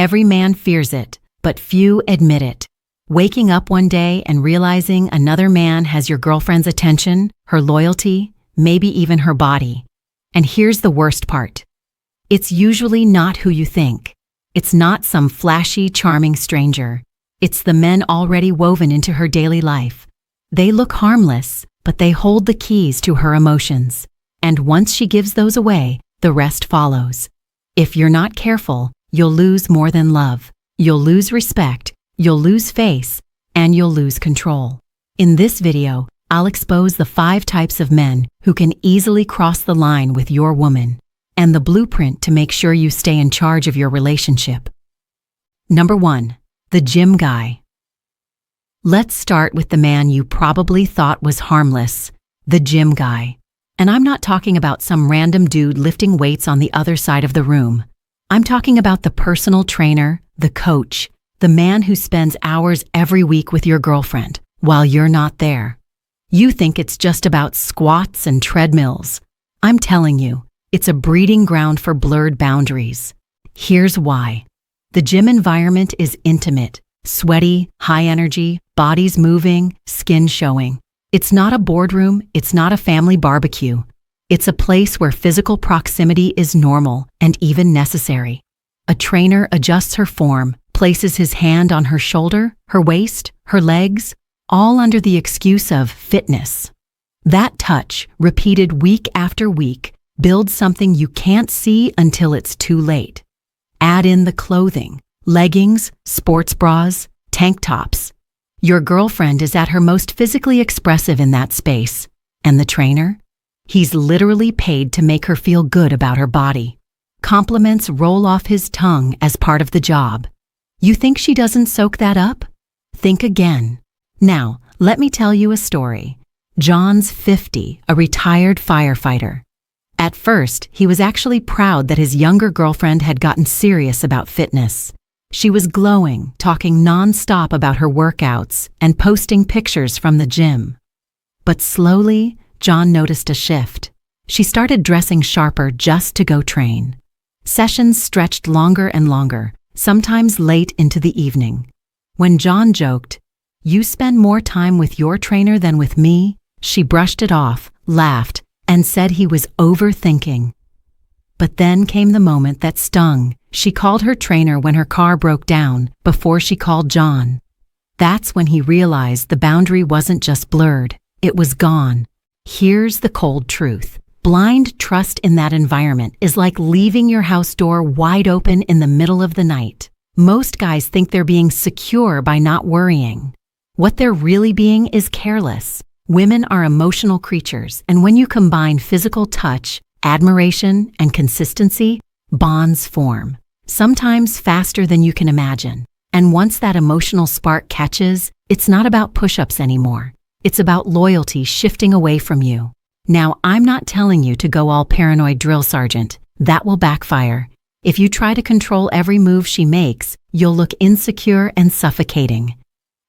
Every man fears it, but few admit it. Waking up one day and realizing another man has your girlfriend's attention, her loyalty, maybe even her body. And here's the worst part. It's usually not who you think. It's not some flashy, charming stranger. It's the men already woven into her daily life. They look harmless, but they hold the keys to her emotions. And once she gives those away, the rest follows. If you're not careful, you'll lose more than love. You'll lose respect, you'll lose face, and you'll lose control. In this video, I'll expose the 5 types of men who can easily cross the line with your woman, and the blueprint to make sure you stay in charge of your relationship. Number 1. The gym guy. Let's start with the man you probably thought was harmless, the gym guy. And I'm not talking about some random dude lifting weights on the other side of the room. I'm talking about the personal trainer, the coach, the man who spends hours every week with your girlfriend while you're not there. You think it's just about squats and treadmills. I'm telling you, it's a breeding ground for blurred boundaries. Here's why. The gym environment is intimate, sweaty, high energy, bodies moving, skin showing. It's not a boardroom, it's not a family barbecue. It's a place where physical proximity is normal and even necessary. A trainer adjusts her form, places his hand on her shoulder, her waist, her legs, all under the excuse of fitness. That touch, repeated week after week, builds something you can't see until it's too late. Add in the clothing, leggings, sports bras, tank tops. Your girlfriend is at her most physically expressive in that space. And the trainer? He's literally paid to make her feel good about her body. Compliments roll off his tongue as part of the job. You think she doesn't soak that up? Think again. Now, let me tell you a story. John's 50, a retired firefighter. At first, he was actually proud that his younger girlfriend had gotten serious about fitness. She was glowing, talking non-stop about her workouts and posting pictures from the gym. But slowly, John noticed a shift. She started dressing sharper just to go train. Sessions stretched longer and longer, sometimes late into the evening. When John joked, "You spend more time with your trainer than with me," she brushed it off, laughed, and said he was overthinking. But then came the moment that stung. She called her trainer when her car broke down, before she called John. That's when he realized the boundary wasn't just blurred, it was gone. Here's the cold truth. Blind trust in that environment is like leaving your house door wide open in the middle of the night. Most guys think they're being secure by not worrying. What they're really being is careless. Women are emotional creatures, and when you combine physical touch, admiration, and consistency, bonds form, sometimes faster than you can imagine. And once that emotional spark catches, it's not about push-ups anymore. It's about loyalty shifting away from you. Now, I'm not telling you to go all paranoid drill sergeant. That will backfire. If you try to control every move she makes, you'll look insecure and suffocating.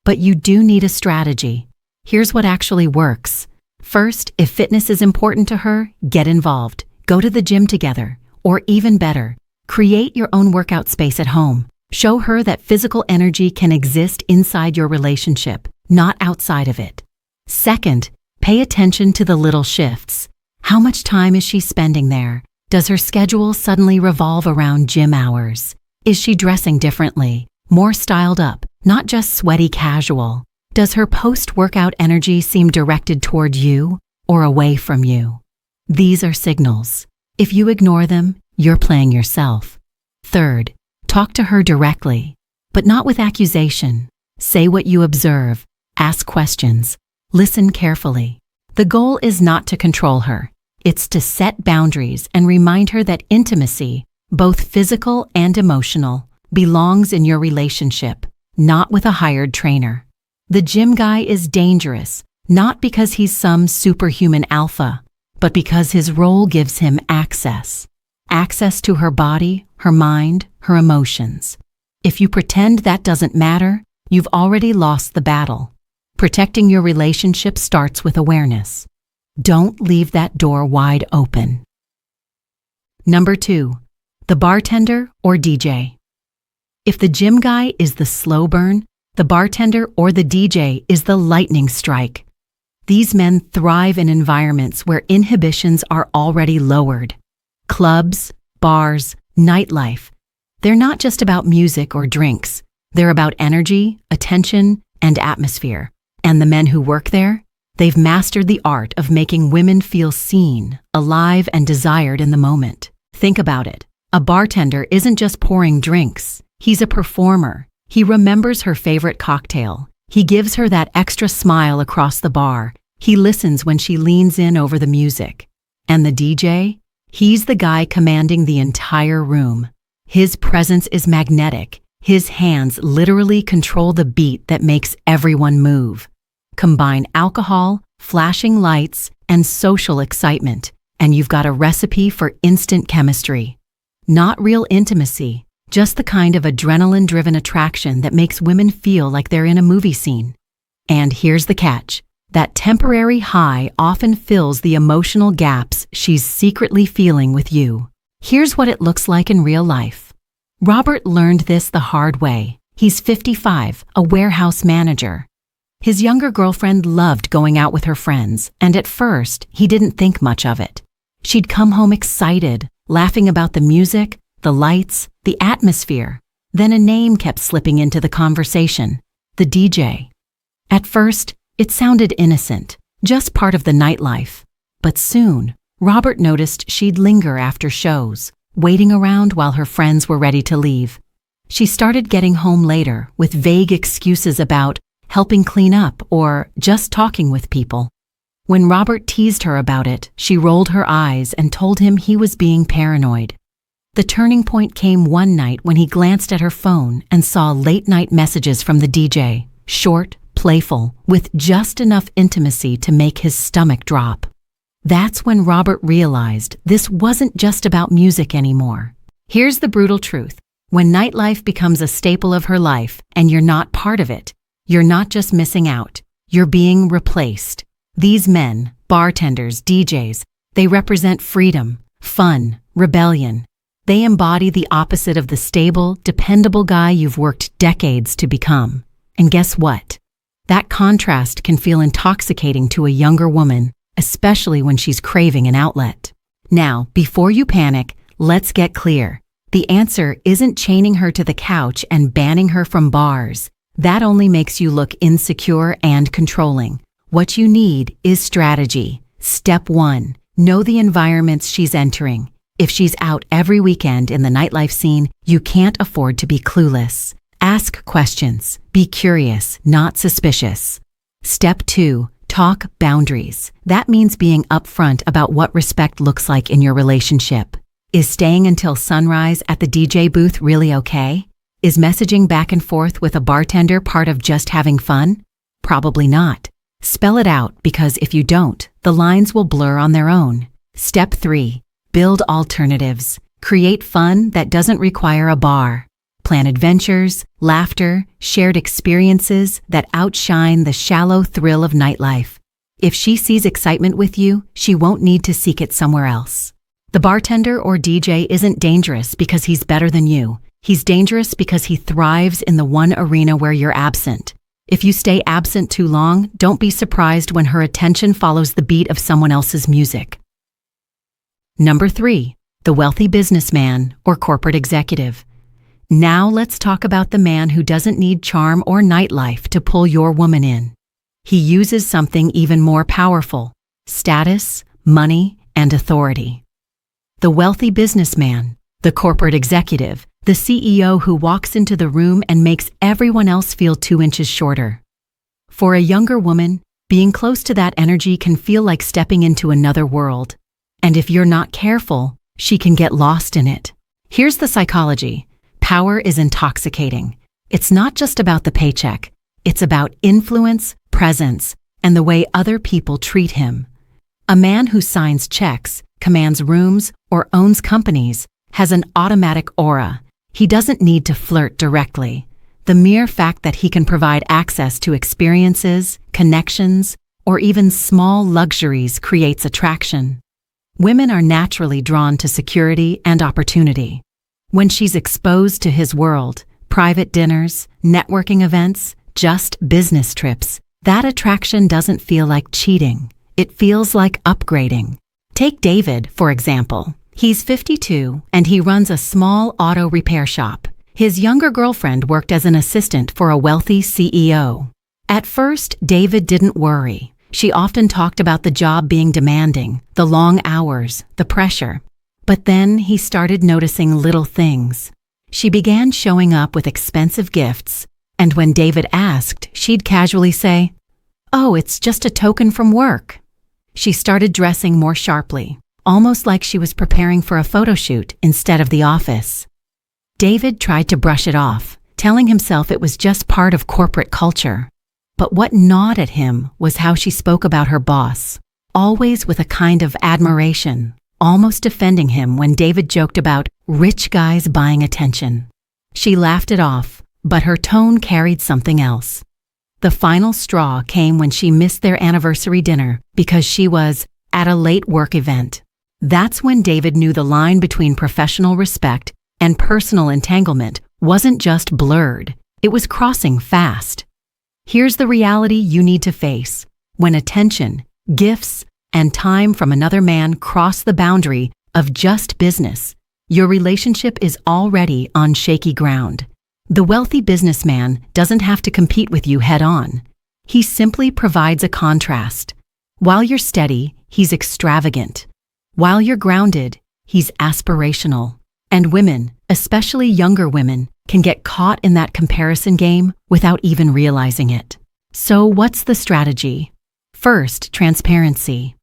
But you do need a strategy. Here's what actually works. First, if fitness is important to her, get involved. Go to the gym together. Or even better, create your own workout space at home. Show her that physical energy can exist inside your relationship, not outside of it. Second, pay attention to the little shifts. How much time is she spending there? Does her schedule suddenly revolve around gym hours? Is she dressing differently, more styled up, not just sweaty casual? Does her post-workout energy seem directed toward you or away from you? These are signals. If you ignore them, you're playing yourself. Third, talk to her directly, but not with accusation. Say what you observe, ask questions. Listen carefully. The goal is not to control her. It's to set boundaries and remind her that intimacy, both physical and emotional, belongs in your relationship, not with a hired trainer. The gym guy is dangerous, not because he's some superhuman alpha, but because his role gives him access. Access to her body, her mind, her emotions. If you pretend that doesn't matter, you've already lost the battle. Protecting your relationship starts with awareness. Don't leave that door wide open. Number 2, the bartender or DJ. If the gym guy is the slow burn, the bartender or the DJ is the lightning strike. These men thrive in environments where inhibitions are already lowered. Clubs, bars, nightlife. They're not just about music or drinks. They're about energy, attention, and atmosphere. And the men who work there? They've mastered the art of making women feel seen, alive, and desired in the moment. Think about it. A bartender isn't just pouring drinks. He's a performer. He remembers her favorite cocktail. He gives her that extra smile across the bar. He listens when she leans in over the music. And the DJ? He's the guy commanding the entire room. His presence is magnetic. His hands literally control the beat that makes everyone move. Combine alcohol, flashing lights, and social excitement, and you've got a recipe for instant chemistry. Not real intimacy, just the kind of adrenaline-driven attraction that makes women feel like they're in a movie scene. And here's the catch. That temporary high often fills the emotional gaps she's secretly feeling with you. Here's what it looks like in real life. Robert learned this the hard way. He's 55, a warehouse manager. His younger girlfriend loved going out with her friends, and at first, he didn't think much of it. She'd come home excited, laughing about the music, the lights, the atmosphere. Then a name kept slipping into the conversation: the DJ. At first, it sounded innocent, just part of the nightlife. But soon, Robert noticed she'd linger after shows, waiting around while her friends were ready to leave. She started getting home later with vague excuses about helping clean up or just talking with people. When Robert teased her about it, she rolled her eyes and told him he was being paranoid. The turning point came one night when he glanced at her phone and saw late-night messages from the DJ, short, playful, with just enough intimacy to make his stomach drop. That's when Robert realized this wasn't just about music anymore. Here's the brutal truth. When nightlife becomes a staple of her life and you're not part of it, you're not just missing out, you're being replaced. These men, bartenders, DJs, they represent freedom, fun, rebellion. They embody the opposite of the stable, dependable guy you've worked decades to become. And guess what? That contrast can feel intoxicating to a younger woman, especially when she's craving an outlet. Now, before you panic, let's get clear. The answer isn't chaining her to the couch and banning her from bars. That only makes you look insecure and controlling. What you need is strategy. Step 1. Know the environments she's entering. If she's out every weekend in the nightlife scene, you can't afford to be clueless. Ask questions. Be curious, not suspicious. Step 2. Talk boundaries. That means being upfront about what respect looks like in your relationship. Is staying until sunrise at the DJ booth really okay? Is messaging back and forth with a bartender part of just having fun? Probably not. Spell it out, because if you don't, the lines will blur on their own. Step 3. Build alternatives. Create fun that doesn't require a bar. Plan adventures, laughter, shared experiences that outshine the shallow thrill of nightlife. If she sees excitement with you, she won't need to seek it somewhere else. The bartender or DJ isn't dangerous because he's better than you. He's dangerous because he thrives in the one arena where you're absent. If you stay absent too long, don't be surprised when her attention follows the beat of someone else's music. Number 3. The wealthy businessman or corporate executive. Now let's talk about the man who doesn't need charm or nightlife to pull your woman in. He uses something even more powerful: status, money, and authority. The wealthy businessman, the corporate executive, the CEO who walks into the room and makes everyone else feel 2 inches shorter. For a younger woman, being close to that energy can feel like stepping into another world. And if you're not careful, she can get lost in it. Here's the psychology. Power is intoxicating. It's not just about the paycheck. It's about influence, presence, and the way other people treat him. A man who signs checks, commands rooms, or owns companies has an automatic aura. He doesn't need to flirt directly. The mere fact that he can provide access to experiences, connections, or even small luxuries creates attraction. Women are naturally drawn to security and opportunity. When she's exposed to his world, Private dinners, networking events, just business trips. That attraction doesn't feel like cheating. It feels like upgrading. Take David, for example. He's 52 and he runs a small auto repair shop. His younger girlfriend worked as an assistant for a wealthy CEO. At first, David didn't worry. She often talked about the job being demanding, the long hours, the pressure. But then he started noticing little things. She began showing up with expensive gifts, and when David asked, she'd casually say, "Oh, it's just a token from work." She started dressing more sharply, almost like she was preparing for a photo shoot instead of the office. David tried to brush it off, telling himself it was just part of corporate culture. But what gnawed at him was how she spoke about her boss, always with a kind of admiration, almost defending him when David joked about rich guys buying attention. She laughed it off, but her tone carried something else. The final straw came when she missed their anniversary dinner because she was at a late work event. That's when David knew the line between professional respect and personal entanglement wasn't just blurred, it was crossing fast. Here's the reality you need to face. When attention, gifts, and time from another man cross the boundary of just business, your relationship is already on shaky ground. The wealthy businessman doesn't have to compete with you head-on. He simply provides a contrast. While you're steady, he's extravagant. While you're grounded, he's aspirational. And women, especially younger women, can get caught in that comparison game without even realizing it. So what's the strategy? First, transparency.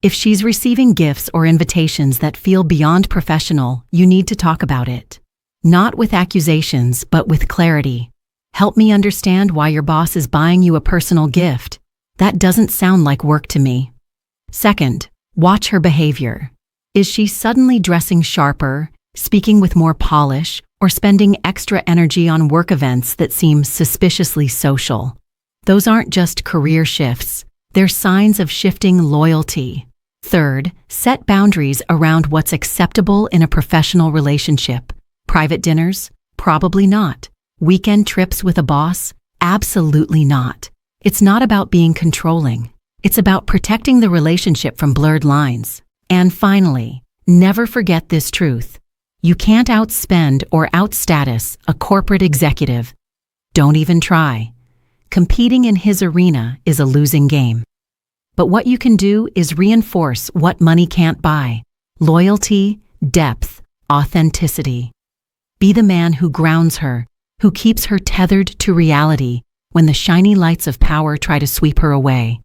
If she's receiving gifts or invitations that feel beyond professional, you need to talk about it. Not with accusations, but with clarity. "Help me understand why your boss is buying you a personal gift. That doesn't sound like work to me." Second, watch her behavior. Is she suddenly dressing sharper, speaking with more polish, or spending extra energy on work events that seem suspiciously social? Those aren't just career shifts. They're signs of shifting loyalty. Third, set boundaries around what's acceptable in a professional relationship. Private dinners? Probably not. Weekend trips with a boss? Absolutely not. It's not about being controlling. It's about protecting the relationship from blurred lines. And finally, never forget this truth. You can't outspend or outstatus a corporate executive. Don't even try. Competing in his arena is a losing game. But what you can do is reinforce what money can't buy: loyalty, depth, authenticity. Be the man who grounds her, who keeps her tethered to reality when the shiny lights of power try to sweep her away.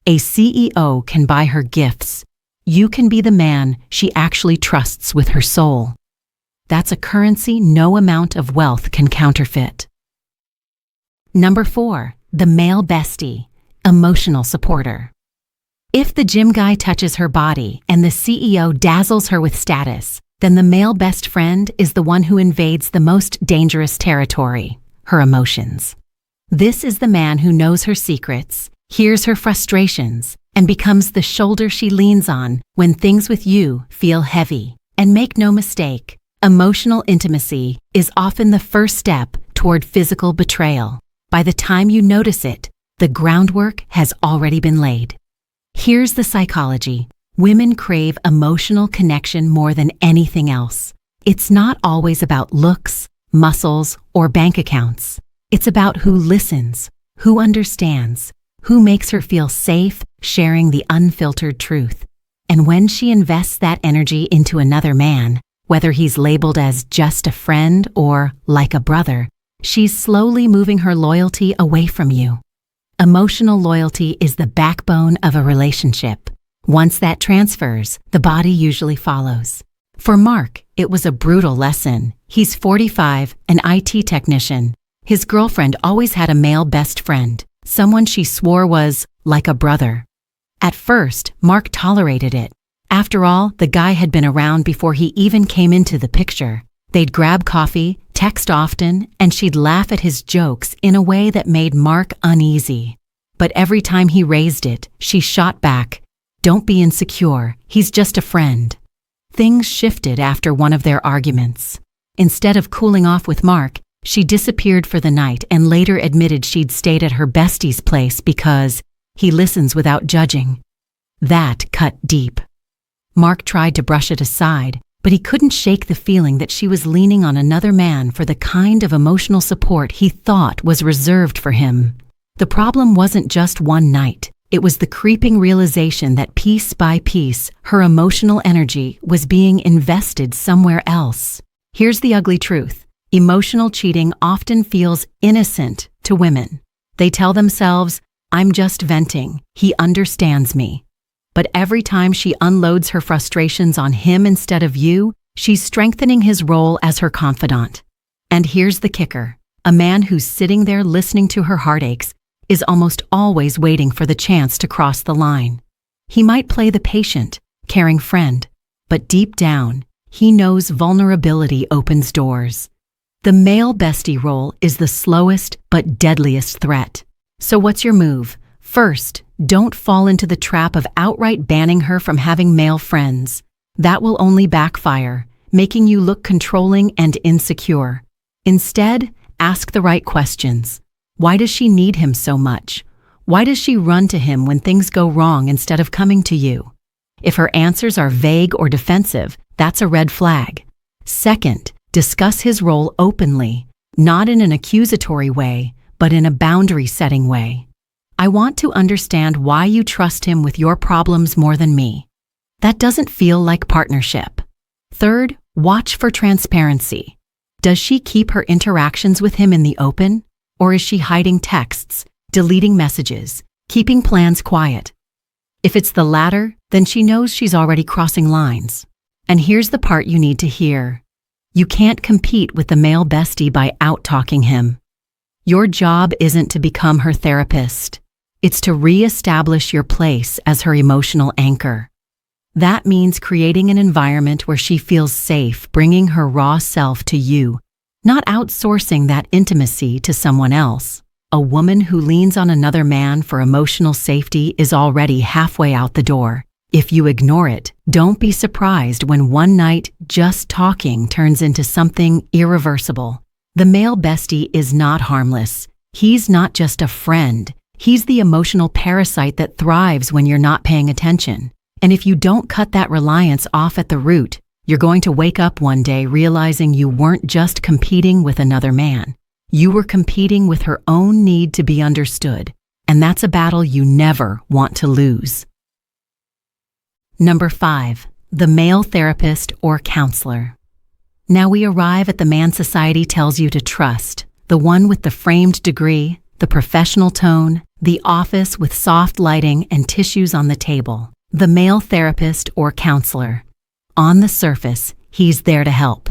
A CEO can buy her gifts. You can be the man she actually trusts with her soul. That's a currency no amount of wealth can counterfeit. Number 4, the male bestie, emotional supporter. If the gym guy touches her body and the CEO dazzles her with status, then the male best friend is the one who invades the most dangerous territory, her emotions. This is the man who knows her secrets, hears her frustrations, and becomes the shoulder she leans on when things with you feel heavy. And make no mistake, emotional intimacy is often the first step toward physical betrayal. By the time you notice it, the groundwork has already been laid. Here's the psychology. Women crave emotional connection more than anything else. It's not always about looks, muscles, or bank accounts. It's about who listens, who understands, who makes her feel safe sharing the unfiltered truth. And when she invests that energy into another man, whether he's labeled as just a friend or like a brother, she's slowly moving her loyalty away from you. Emotional loyalty is the backbone of a relationship. Once that transfers, the body usually follows. For Mark, it was a brutal lesson. He's 45, an IT technician. His girlfriend always had a male best friend, someone she swore was like a brother. At first, Mark tolerated it. After all, the guy had been around before he even came into the picture. They'd grab coffee, text often, and she'd laugh at his jokes in a way that made Mark uneasy. But every time he raised it, she shot back, "Don't be insecure, he's just a friend." Things shifted after one of their arguments. Instead of cooling off with Mark, She disappeared for the night and later admitted she'd stayed at her bestie's place because he listens without judging. That cut deep. Mark tried to brush it aside, but he couldn't shake the feeling that she was leaning on another man for the kind of emotional support he thought was reserved for him. The problem wasn't just one night. It was the creeping realization that piece by piece, her emotional energy was being invested somewhere else. Here's the ugly truth. Emotional cheating often feels innocent to women. They tell themselves, "I'm just venting. He understands me." But every time she unloads her frustrations on him instead of you, she's strengthening his role as her confidant. And here's the kicker. A man who's sitting there listening to her heartaches is almost always waiting for the chance to cross the line. He might play the patient, caring friend, but deep down, he knows vulnerability opens doors. The male bestie role is the slowest but deadliest threat. So what's your move? First, don't fall into the trap of outright banning her from having male friends. That will only backfire, making you look controlling and insecure. Instead, ask the right questions. Why does she need him so much? Why does she run to him when things go wrong instead of coming to you? If her answers are vague or defensive, that's a red flag. Second, discuss his role openly, not in an accusatory way, but in a boundary-setting way. I want to understand why you trust him with your problems more than me. That doesn't feel like partnership. Third, watch for transparency. Does she keep her interactions with him in the open? Or is she hiding texts, deleting messages, keeping plans quiet? If it's the latter, then she knows she's already crossing lines. And here's the part you need to hear. You can't compete with the male bestie by out-talking him. Your job isn't to become her therapist. It's to re-establish your place as her emotional anchor. That means creating an environment where she feels safe bringing her raw self to you, not outsourcing that intimacy to someone else. A woman who leans on another man for emotional safety is already halfway out the door. If you ignore it, don't be surprised when one night just talking turns into something irreversible. The male bestie is not harmless. He's not just a friend. He's the emotional parasite that thrives when you're not paying attention. And if you don't cut that reliance off at the root, you're going to wake up one day realizing you weren't just competing with another man. You were competing with her own need to be understood. And that's a battle you never want to lose. Number 5, the male therapist or counselor. Now we arrive at the man society tells you to trust, the one with the framed degree, the professional tone, the office with soft lighting and tissues on the table. The male therapist or counselor. On the surface, he's there to help.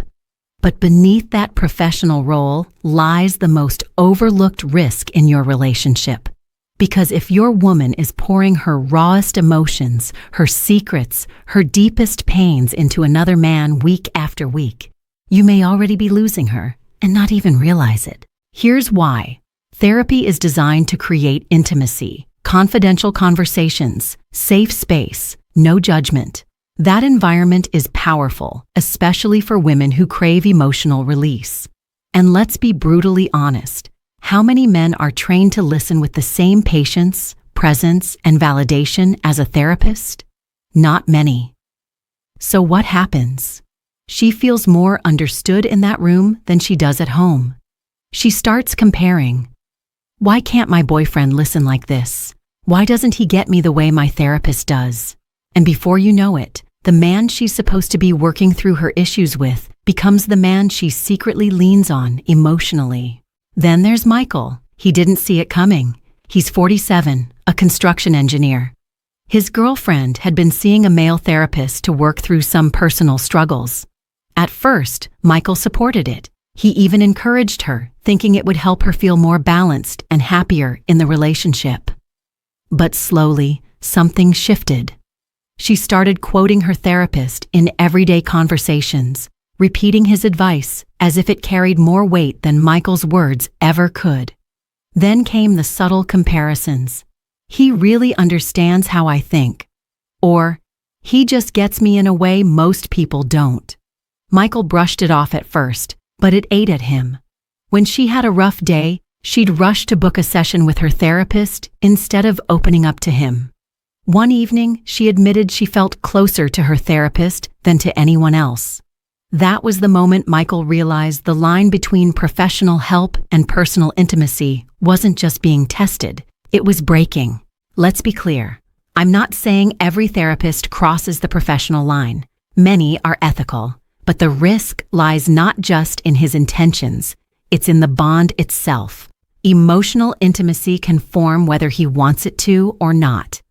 But beneath that professional role lies the most overlooked risk in your relationship. Because if your woman is pouring her rawest emotions, her secrets, her deepest pains into another man week after week, you may already be losing her and not even realize it. Here's why. Therapy is designed to create intimacy, confidential conversations, safe space, no judgment. That environment is powerful, especially for women who crave emotional release. And let's be brutally honest. How many men are trained to listen with the same patience, presence, and validation as a therapist? Not many. So what happens? She feels more understood in that room than she does at home. She starts comparing. Why can't my boyfriend listen like this? Why doesn't he get me the way my therapist does? And before you know it, the man she's supposed to be working through her issues with becomes the man she secretly leans on emotionally. Then there's Michael. He didn't see it coming. He's 47, a construction engineer. His girlfriend had been seeing a male therapist to work through some personal struggles. At first, Michael supported it. He even encouraged her, thinking it would help her feel more balanced and happier in the relationship. But slowly, something shifted. She started quoting her therapist in everyday conversations, repeating his advice as if it carried more weight than Michael's words ever could. Then came the subtle comparisons. He really understands how I think. Or, he just gets me in a way most people don't. Michael brushed it off at first, but it ate at him. When she had a rough day, she'd rush to book a session with her therapist instead of opening up to him. One evening, she admitted she felt closer to her therapist than to anyone else. That was the moment Michael realized the line between professional help and personal intimacy wasn't just being tested, it was breaking. Let's be clear. I'm not saying every therapist crosses the professional line. Many are ethical, but the risk lies not just in his intentions, it's in the bond itself. Emotional intimacy can form whether he wants it to or not.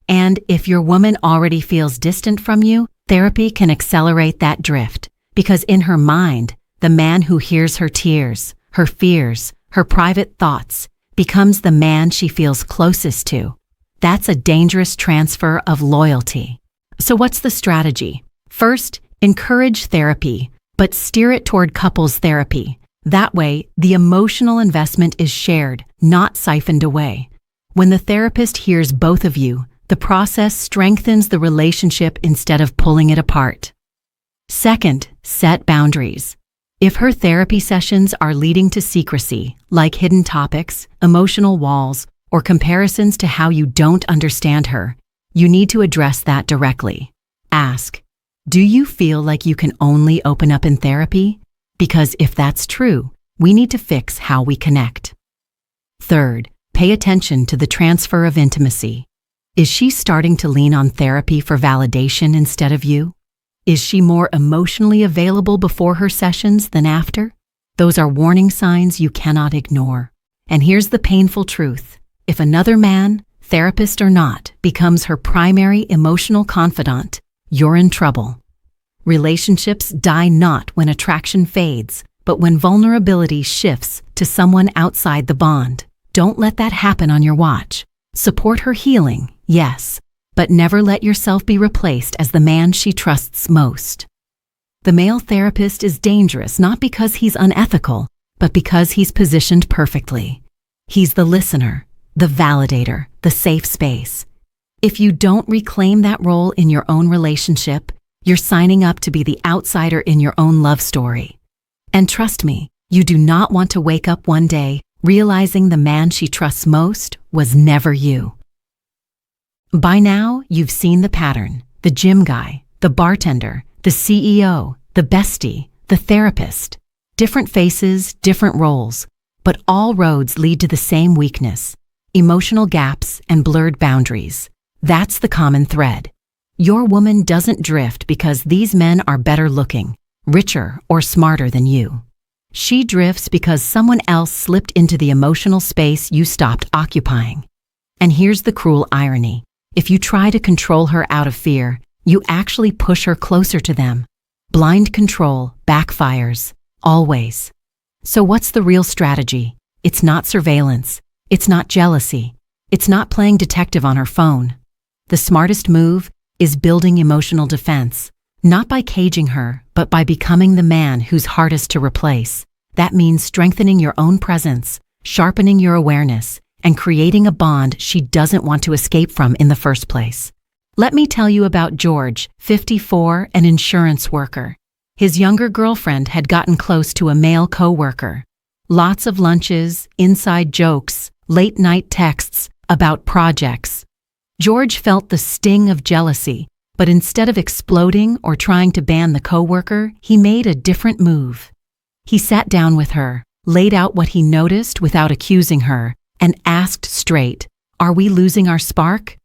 And if your woman already feels distant from you, therapy can accelerate that drift. Because in her mind, the man who hears her tears, her fears, her private thoughts, becomes the man she feels closest to. That's a dangerous transfer of loyalty. So what's the strategy? First, encourage therapy, but steer it toward couples therapy. That way, the emotional investment is shared, not siphoned away. When the therapist hears both of you, the process strengthens the relationship instead of pulling it apart. Second, set boundaries. If her therapy sessions are leading to secrecy, like hidden topics, emotional walls, or comparisons to how you don't understand her, you need to address that directly. Ask, do you feel like you can only open up in therapy? Because if that's true, we need to fix how we connect. Third, pay attention to the transfer of intimacy. Is she starting to lean on therapy for validation instead of you? Is she more emotionally available before her sessions than after? Those are warning signs you cannot ignore. And here's the painful truth. If another man, therapist or not, becomes her primary emotional confidant, you're in trouble. Relationships die not when attraction fades, but when vulnerability shifts to someone outside the bond. Don't let that happen on your watch. Support her healing, yes, but never let yourself be replaced as the man she trusts most. The male therapist is dangerous not because he's unethical, but because he's positioned perfectly. He's the listener, the validator, the safe space. If you don't reclaim that role in your own relationship, you're signing up to be the outsider in your own love story. And trust me, you do not want to wake up one day realizing the man she trusts most was never you. By now, you've seen the pattern: the gym guy, the bartender, the CEO, the bestie, the therapist. Different faces, different roles, but all roads lead to the same weakness: emotional gaps and blurred boundaries. That's the common thread. Your woman doesn't drift because these men are better looking, richer, or smarter than you. She drifts because someone else slipped into the emotional space you stopped occupying. And here's the cruel irony. If you try to control her out of fear, you actually push her closer to them. Blind control backfires, always. So what's the real strategy? It's not surveillance. It's not jealousy. It's not playing detective on her phone. The smartest move is building emotional defense, not by caging her, but by becoming the man who's hardest to replace. That means strengthening your own presence, sharpening your awareness, and creating a bond she doesn't want to escape from in the first place. Let me tell you about George, 54, an insurance worker. His younger girlfriend had gotten close to a male coworker. Lots of lunches, inside jokes, late-night texts about projects. George felt the sting of jealousy, but instead of exploding or trying to ban the coworker, he made a different move. He sat down with her, laid out what he noticed without accusing her, and asked straight, "Are we losing our spark?"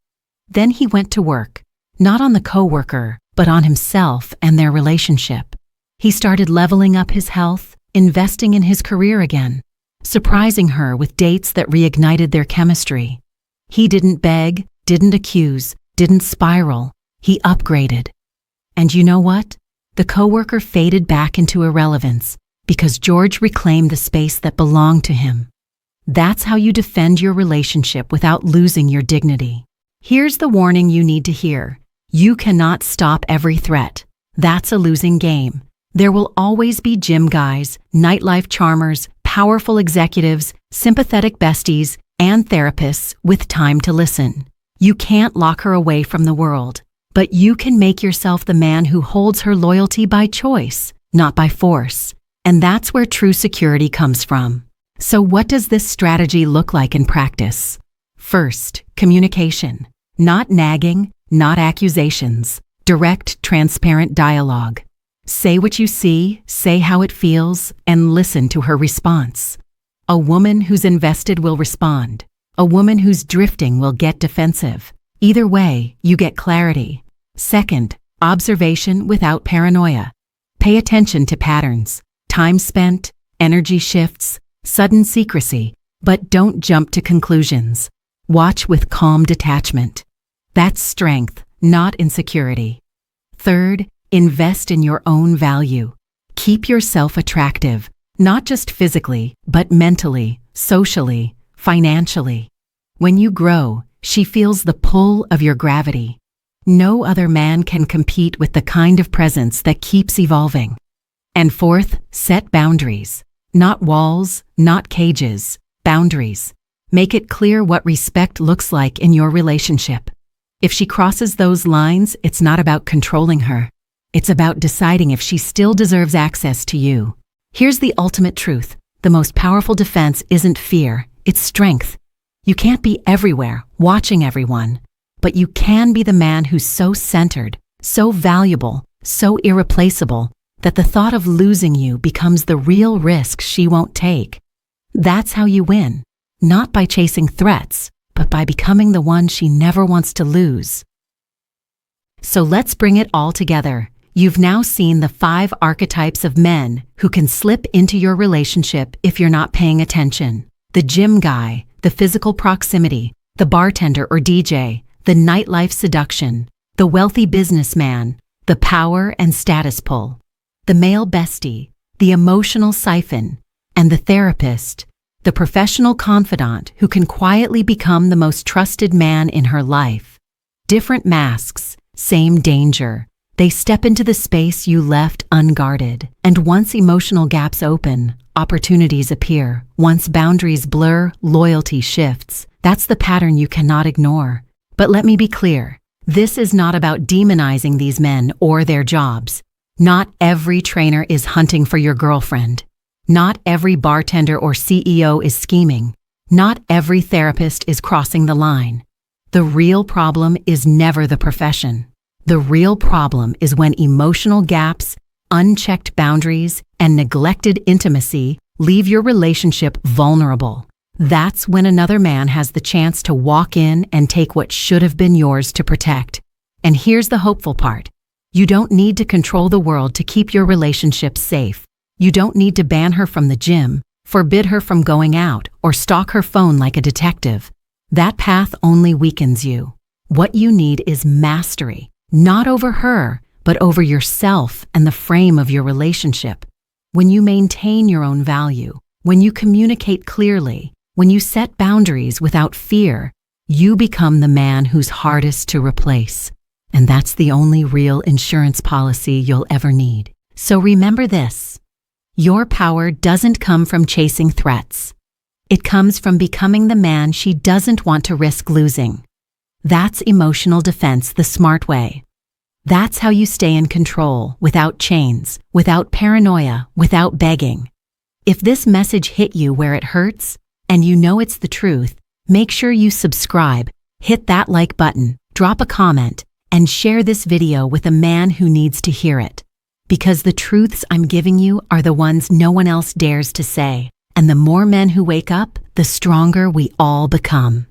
Then he went to work, not on the coworker, but on himself and their relationship. He started leveling up his health, investing in his career again, surprising her with dates that reignited their chemistry. He didn't beg, didn't accuse, didn't spiral. He upgraded. And you know what? The coworker faded back into irrelevance because George reclaimed the space that belonged to him. That's how you defend your relationship without losing your dignity. Here's the warning you need to hear. You cannot stop every threat. That's a losing game. There will always be gym guys, nightlife charmers, powerful executives, sympathetic besties, and therapists with time to listen. You can't lock her away from the world, but you can make yourself the man who holds her loyalty by choice, not by force. And that's where true security comes from. So what does this strategy look like in practice? First, communication. Not nagging, not accusations. Direct, transparent dialogue. Say what you see, say how it feels, and listen to her response. A woman who's invested will respond. A woman who's drifting will get defensive. Either way, you get clarity. Second, observation without paranoia. Pay attention to patterns, time spent, energy shifts, sudden secrecy, but don't jump to conclusions. Watch with calm detachment. That's strength, not insecurity. Third, invest in your own value. Keep yourself attractive, not just physically, but mentally, socially, financially. When you grow, she feels the pull of your gravity. No other man can compete with the kind of presence that keeps evolving. And fourth, set boundaries. Not walls, not cages, boundaries. Make it clear what respect looks like in your relationship. If she crosses those lines, it's not about controlling her. It's about deciding if she still deserves access to you. Here's the ultimate truth. The most powerful defense isn't fear, it's strength. You can't be everywhere, watching everyone, but you can be the man who's so centered, so valuable, so irreplaceable, that the thought of losing you becomes the real risk she won't take. That's how you win, not by chasing threats, but by becoming the one she never wants to lose. So let's bring it all together. You've now seen the 5 archetypes of men who can slip into your relationship if you're not paying attention. The gym guy, the physical proximity, the bartender or DJ, the nightlife seduction, the wealthy businessman, the power and status pull, the male bestie, the emotional siphon, and the therapist, the professional confidant who can quietly become the most trusted man in her life. Different masks, same danger. They step into the space you left unguarded. And once emotional gaps open, opportunities appear. Once boundaries blur, loyalty shifts. That's the pattern you cannot ignore. But let me be clear. This is not about demonizing these men or their jobs. Not every trainer is hunting for your girlfriend. Not every bartender or CEO is scheming. Not every therapist is crossing the line. The real problem is never the profession. The real problem is when emotional gaps, unchecked boundaries, and neglected intimacy leave your relationship vulnerable. That's when another man has the chance to walk in and take what should have been yours to protect. And here's the hopeful part. You don't need to control the world to keep your relationship safe. You don't need to ban her from the gym, forbid her from going out, or stalk her phone like a detective. That path only weakens you. What you need is mastery. Not over her, but over yourself and the frame of your relationship. When you maintain your own value, when you communicate clearly, when you set boundaries without fear, you become the man who's hardest to replace. And that's the only real insurance policy you'll ever need. So remember this. Your power doesn't come from chasing threats. It comes from becoming the man she doesn't want to risk losing. That's emotional defense the smart way. That's how you stay in control, without chains, without paranoia, without begging. If this message hit you where it hurts, and you know it's the truth, make sure you subscribe, hit that like button, drop a comment, and share this video with a man who needs to hear it. Because the truths I'm giving you are the ones no one else dares to say. And the more men who wake up, the stronger we all become.